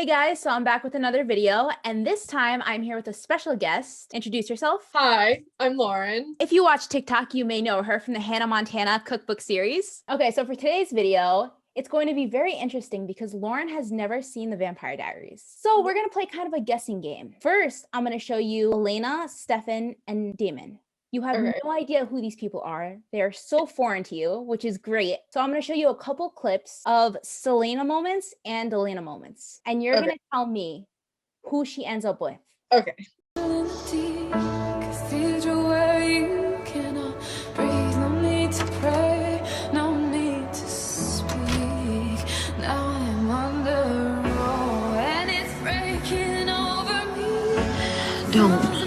Hey guys, so I'm back with another video, and this time I'm here with a special guest. Introduce yourself. Hi, I'm Lauren. If you watch TikTok, you may know her from the Hannah Montana cookbook series. Okay, so for today's video, it's going to be very interesting because Lauren has never seen the Vampire Diaries. So we're going to play kind of a guessing game. First, I'm going to show you Elena, Stefan, and Damon. You have no idea who these people are. They are so foreign to you, which is great. So I'm going to show you a couple clips of Stelena moments and Delena moments. And you're going to tell me who she ends up with. Okay. Don't.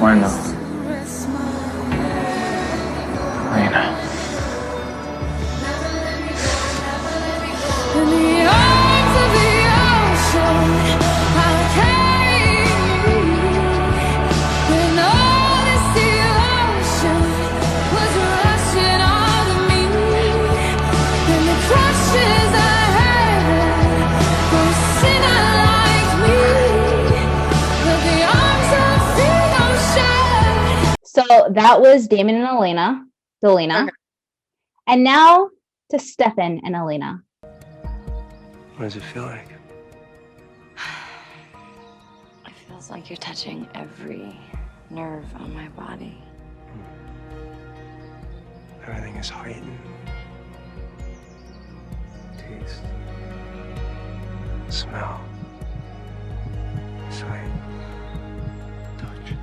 Why not? Elena. In the arms of the ocean, I'll carry you. When all this devotion was rushing out of me, and the crushes I had for a sinner like me, but the arms of the ocean. So that was Damon and Delena. Okay. And now to Stefan and Elena. What does it feel like? It feels like you're touching every nerve on my body. Everything is heightened. Taste. Smell. Sight. Touch.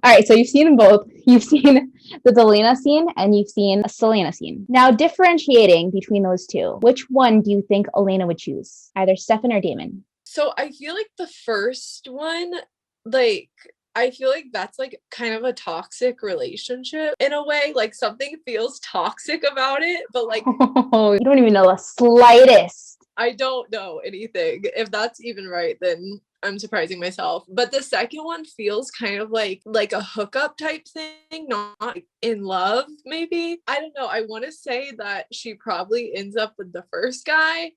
All right, so you've seen them both. You've seen the Delena scene and you've seen a Stelena scene. Now, differentiating between those two, which one do you think Elena would choose? Either Stefan or Damon? So I feel like the first one, I feel like that's like kind of a toxic relationship in a way. Like something feels toxic about it, but like Oh, you don't even know the slightest. I don't know anything. If that's even right, then I'm surprising myself. But the second one feels kind of like a hookup type thing, not like in love, maybe. I don't know. I want to say that she probably ends up with the first guy,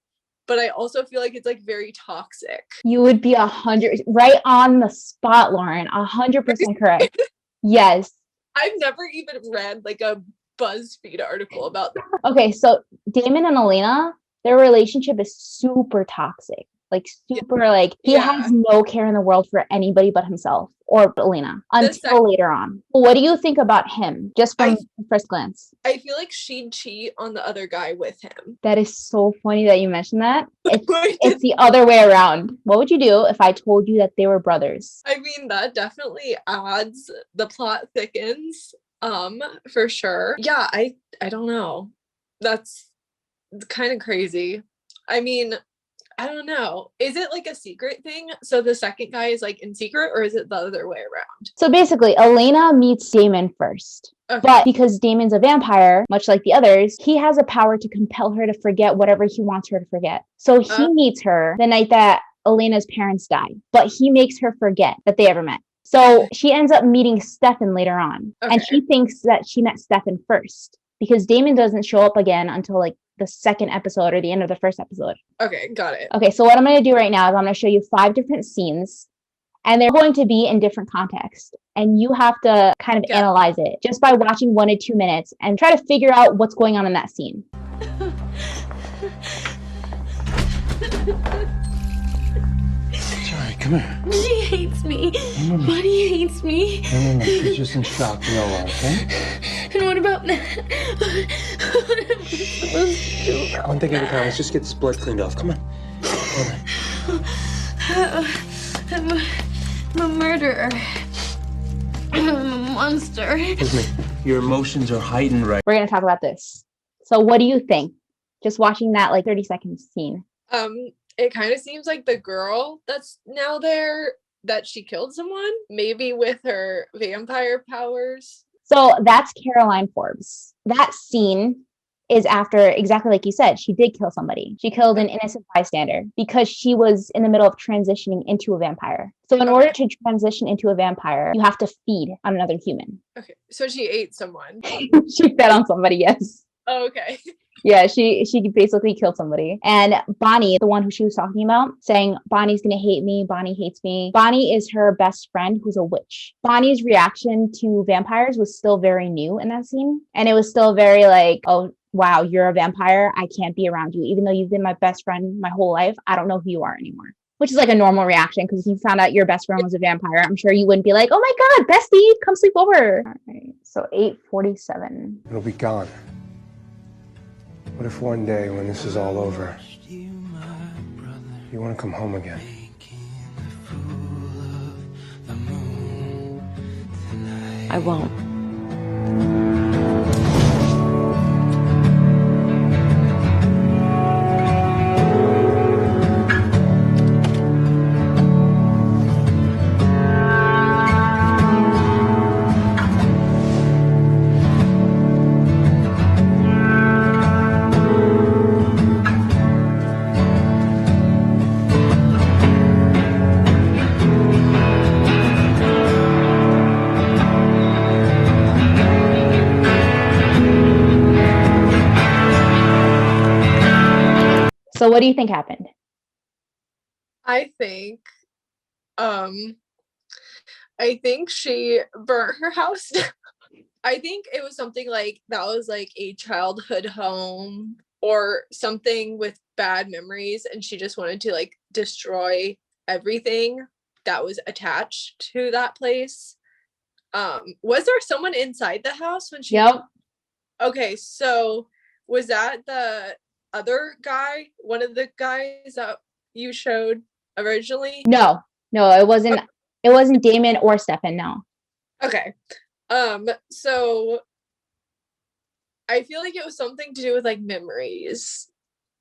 but I also feel like it's like very toxic. You would be 100 right on the spot, Lauren. 100% correct. Yes. I've never even read like a BuzzFeed article about that. Okay, so Damon and Elena, their relationship is super toxic. Like super, like he has no care in the world for anybody but himself or Elena until later on. What do you think about him just from first glance? I feel like she'd cheat on the other guy with him. That is so funny that you mentioned that. It's the other way around. What would you do if I told you that they were brothers? I mean, that definitely adds, the plot thickens, for sure. Yeah, I don't know. That's kind of crazy. I mean, I don't know. Is it like a secret thing? So the second guy is like in secret, or is it the other way around? So basically, Elena meets Damon first. Okay. But because Damon's a vampire, much like the others, he has a power to compel her to forget whatever he wants her to forget. So he meets her the night that Elena's parents die, but he makes her forget that they ever met. So she ends up meeting Stefan later on. Okay. And she thinks that she met Stefan first because Damon doesn't show up again until like the second episode or the end of the first episode. Okay, got it. Okay, so what I'm going to do right now is I'm going to show you 5 different scenes, and they're going to be in different contexts, and you have to kind of analyze it just by watching 1 to 2 minutes and try to figure out what's going on in that scene. Sorry, come here. She hates me. Buddy hates me. No, she's just in shock. You know why, okay? And what about that? What am I supposed to do? One thing at a time. Let's just get this blood cleaned off. Come on. I'm a murderer. I'm a monster. Listen to me. Your emotions are heightened right. We're going to talk about this. So what do you think? Just watching that like 30-second scene. It kind of seems like the girl that's now there that she killed someone, maybe with her vampire powers. So that's Caroline Forbes. That scene is after, exactly like you said, she did kill somebody. She killed an innocent bystander because she was in the middle of transitioning into a vampire. So in order to transition into a vampire, you have to feed on another human. Okay, so she ate someone. She fed on somebody, yes. Oh, okay. Yeah, she basically killed somebody. And Bonnie, the one who she was talking about, saying, Bonnie's gonna hate me, Bonnie hates me. Bonnie is her best friend who's a witch. Bonnie's reaction to vampires was still very new in that scene. And it was still very like, oh, wow, you're a vampire. I can't be around you. Even though you've been my best friend my whole life, I don't know who you are anymore. Which is like a normal reaction, because if you found out your best friend was a vampire, I'm sure you wouldn't be like, oh my God, bestie, come sleep over. All right, so 8:47. It'll be gone. What if one day when this is all over, you want to come home again? I won't. So what do you think happened? I think she burnt her house down. I think it was something like that was like a childhood home or something with bad memories, and she just wanted to like destroy everything that was attached to that place. Was there someone inside the house when she Yep. Okay, so was that the other guy, one of the guys that you showed originally? No, it wasn't. It wasn't Damon or Stefan. No. Okay. So I feel like it was something to do with like memories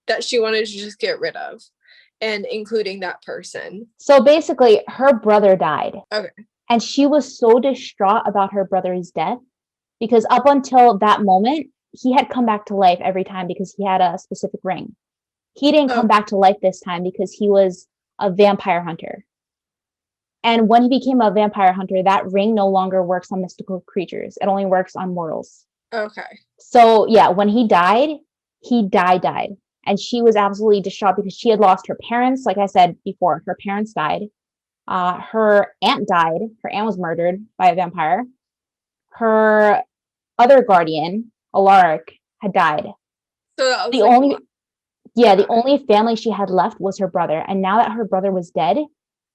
that she wanted to just get rid of, and including that person. So basically, her brother died. Okay. And she was so distraught about her brother's death because up until that moment, he had come back to life every time because he had a specific ring. He didn't come back to life this time because he was a vampire hunter. And when he became a vampire hunter, that ring no longer works on mystical creatures. It only works on mortals. Okay. So yeah, when he died, he died. And she was absolutely distraught because she had lost her parents. Like I said before, her parents died. Her aunt died. Her aunt was murdered by a vampire. Her other guardian, Alaric, had died. So that was the only family she had left was her brother. And now that her brother was dead,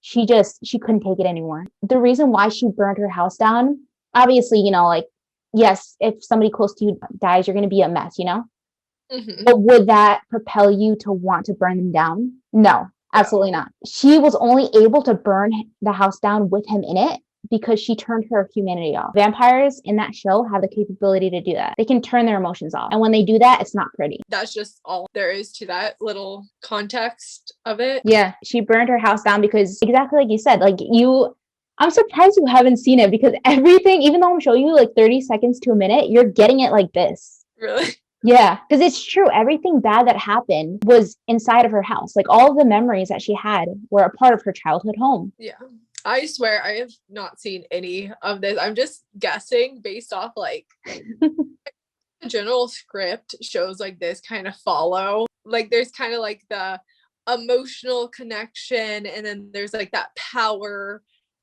she couldn't take it anymore. The reason why she burned her house down, obviously, like, yes, if somebody close to you dies, you're going to be a mess, Mm-hmm. But would that propel you to want to burn them down? No, absolutely not. She was only able to burn the house down with him in it because she turned her humanity off. Vampires in that show have the capability to do that. They can turn their emotions off. And when they do that, it's not pretty. That's just all there is to that little context of it. Yeah, she burned her house down because exactly like you said, I'm surprised you haven't seen it because everything, even though I'm showing you like 30 seconds to a minute, you're getting it like this. Really? Yeah, because it's true. Everything bad that happened was inside of her house. Like all of the memories that she had were a part of her childhood home. Yeah. I swear I have not seen any of this. I'm just guessing based off like the general script shows like this kind of follow. Like there's kind of like the emotional connection, and then there's like that power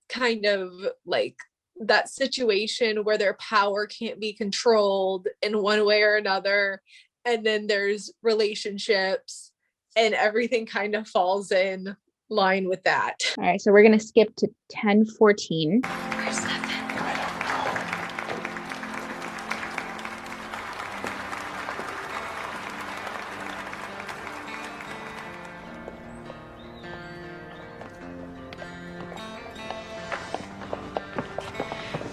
kind of like that situation where their power can't be controlled in one way or another, and then there's relationships, and everything kind of falls in line with that. All right, so we're gonna skip to 10:14. Where's Stefan?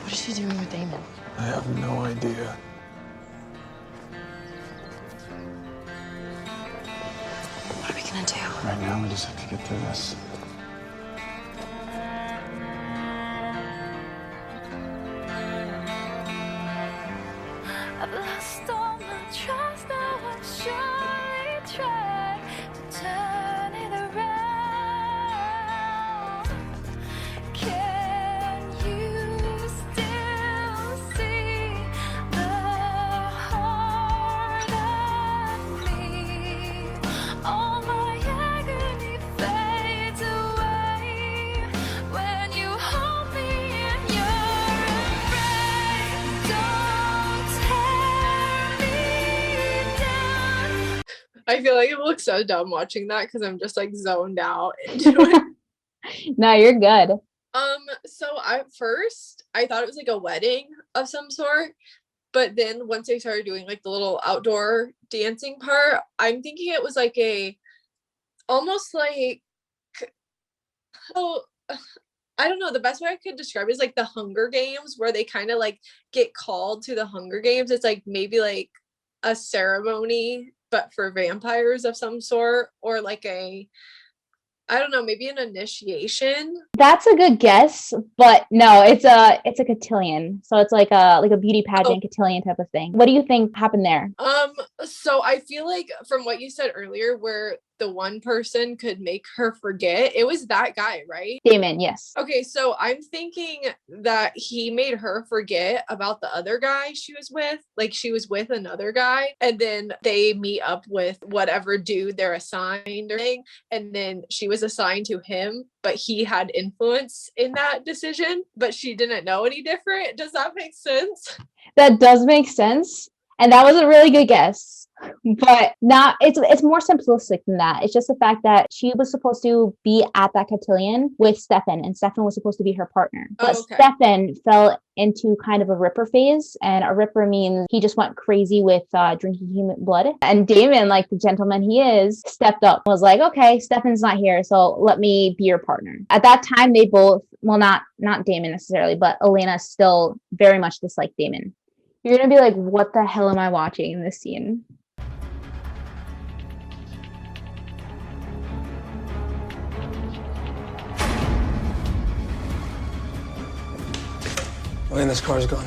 What is she doing with Damon? I have no idea. What are we gonna do? Right now, we just have to get through this. I've lost all my trust, now I surely try to turn it around. Can you still see the heart of me? All my agony fades away when you hold me in your embrace. Don't tear me down. I feel like it looks so dumb watching that because I'm just like zoned out into it. No, you're good. So at first I thought it was like a wedding of some sort, but then once they started doing like the little outdoor dancing part, I'm thinking it was like almost like, oh, I don't know, the best way I could describe it is like the Hunger Games, where they kind of like get called to the Hunger Games. It's like maybe like a ceremony but for vampires of some sort, or like I don't know, maybe an initiation. That's a good guess, but no, it's a cotillion. So it's like a beauty pageant cotillion type of thing. What do you think happened there? So I feel like from what you said earlier, where the one person could make her forget, it was that guy, right? Damon, yes. Okay, so I'm thinking that he made her forget about the other guy she was with. Like she was with another guy, and then they meet up with whatever dude they're assigned or thing, and then she was assigned to him, but he had influence in that decision, but she didn't know any different. Does that make sense? That does make sense. And that was a really good guess. But not it's more simplistic than that. It's just the fact that she was supposed to be at that cotillion with Stefan, and Stefan was supposed to be her partner. But Stefan fell into kind of a Ripper phase, and a Ripper means he just went crazy with drinking human blood. And Damon, like the gentleman he is, stepped up and was like, okay, Stefan's not here, so let me be your partner. At that time, they both, well, not Damon necessarily, but Elena still very much disliked Damon. You're gonna be like, what the hell am I watching in this scene? Elena's car's gone.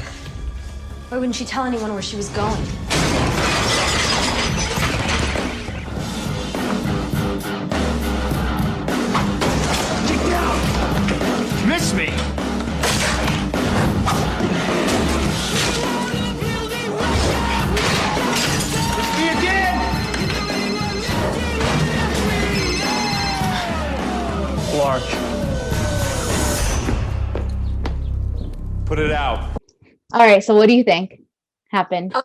Why wouldn't she tell anyone where she was going? Get down! Miss me! It's me again! Clark. Put it out. All right, so what do you think happened?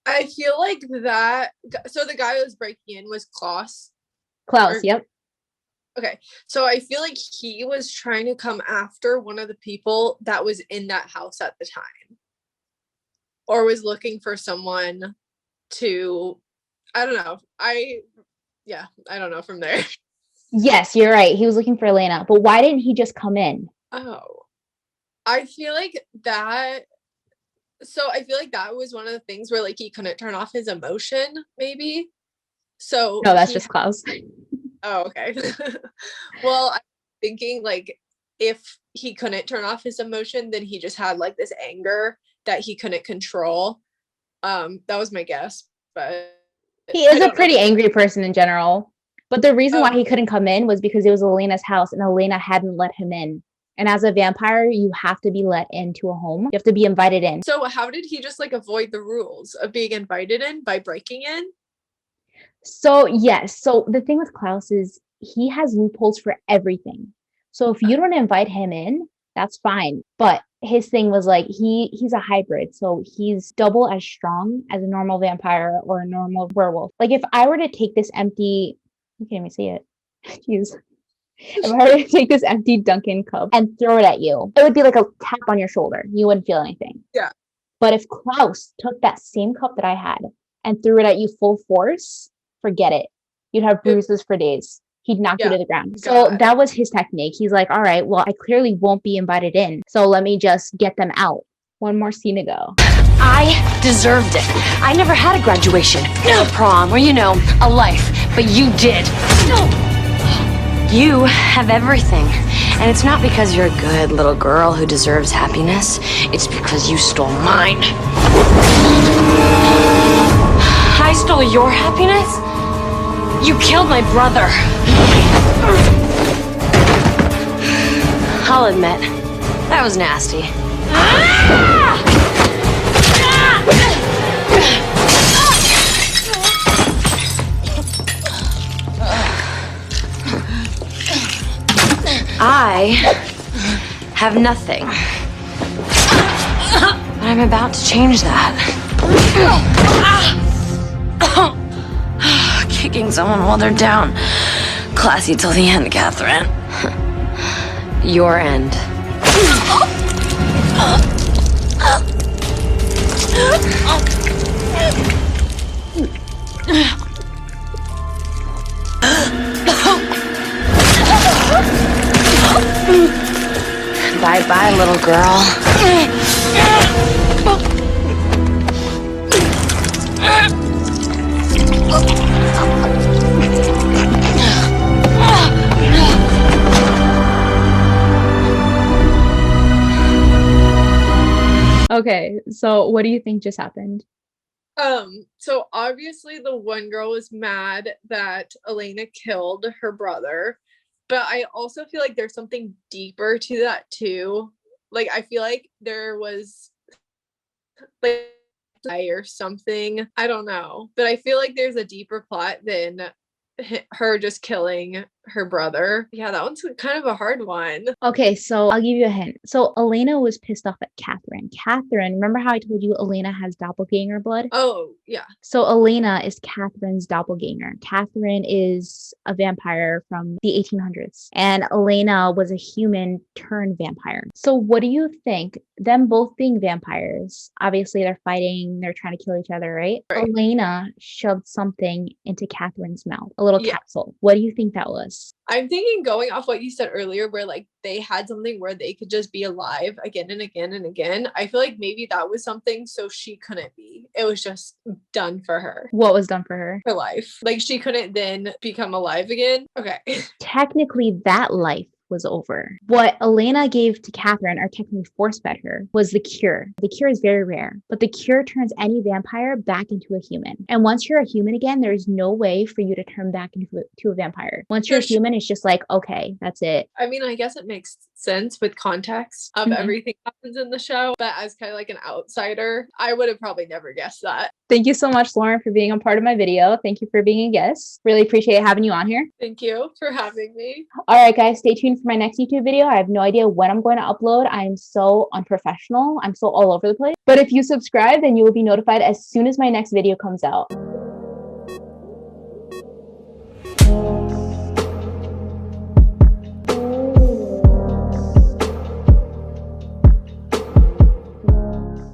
I feel like that. So the guy who was breaking in was Klaus. Klaus, yep. Okay, so I feel like he was trying to come after one of the people that was in that house at the time, or was looking for someone to, I don't know. I don't know from there. Yes, you're right. He was looking for Elena, but why didn't he just come in? Oh, I feel like that. So I feel like that was one of the things where like he couldn't turn off his emotion, maybe. So No, that's just Klaus. Oh, okay. Well, I'm thinking like if he couldn't turn off his emotion, then he just had like this anger that he couldn't control. That was my guess, but He is a pretty angry person in general. But the reason why he couldn't come in was because it was Elena's house and Elena hadn't let him in. And as a vampire, you have to be let into a home. You have to be invited in. So how did he just like avoid the rules of being invited in by breaking in? So yes. So the thing with Klaus is he has loopholes for everything. So if you don't invite him in, that's fine. But his thing was like he's a hybrid. So he's double as strong as a normal vampire or a normal werewolf. Like if I were to take this empty, you can't even see it. Jeez. If I were to take this empty Dunkin' cup and throw it at you, it would be like a tap on your shoulder. You wouldn't feel anything. Yeah. But if Klaus took that same cup that I had and threw it at you full force, forget it. You'd have bruises for days. He'd knock you to the ground. So that was his technique. He's like, all right, well, I clearly won't be invited in. So let me just get them out. One more scene to go. I deserved it. I never had a graduation, a prom, or, a life. But you did. You have everything. And it's not because you're a good little girl who deserves happiness. It's because you stole mine. I stole your happiness? You killed my brother. I'll admit, that was nasty. I have nothing. But I'm about to change that. Kicking someone while they're down. Classy till the end, Catherine. Your end. Bye-bye, little girl. Okay, so what do you think just happened? So obviously the one girl was mad that Elena killed her brother, but I also feel like there's something deeper to that too. Like I feel like there was like or something. I don't know, but I feel like there's a deeper plot than her just killing her brother. Yeah, that one's kind of a hard one. Okay, so I'll give you a hint. So Elena was pissed off at Katherine. Katherine, remember how I told you Elena has doppelganger blood? Oh, yeah. So Elena is Katherine's doppelganger. Katherine is a vampire from the 1800s, and Elena was a human turned vampire. So what do you think? Them both being vampires, obviously they're fighting, they're trying to kill each other, right? Right. Elena shoved something into Katherine's mouth, a little Yeah. capsule. What do you think that was? I'm thinking going off what you said earlier, where like they had something where they could just be alive again and again and again. I feel like maybe that was something so she couldn't be. It was just done for her. What was done for her? Her life. Like she couldn't then become alive again. Okay. Technically, that life was over. What Elena gave to Katherine, or technically force fed her, was the cure. The cure is very rare, but the cure turns any vampire back into a human. And once you're a human again, there's no way for you to turn back into a vampire. Once you're a human, it's just like, okay, that's it. I mean, I guess it makes sense with context of everything that happens in the show, but as kind of like an outsider, I would have probably never guessed that. Thank you so much, Lauren, for being a part of my video. Thank you for being a guest. Really appreciate having you on here. Thank you for having me. All right, guys, stay tuned for my next YouTube video. I have no idea when I'm going to upload. I am so unprofessional. I'm so all over the place. But if you subscribe, then you will be notified as soon as my next video comes out.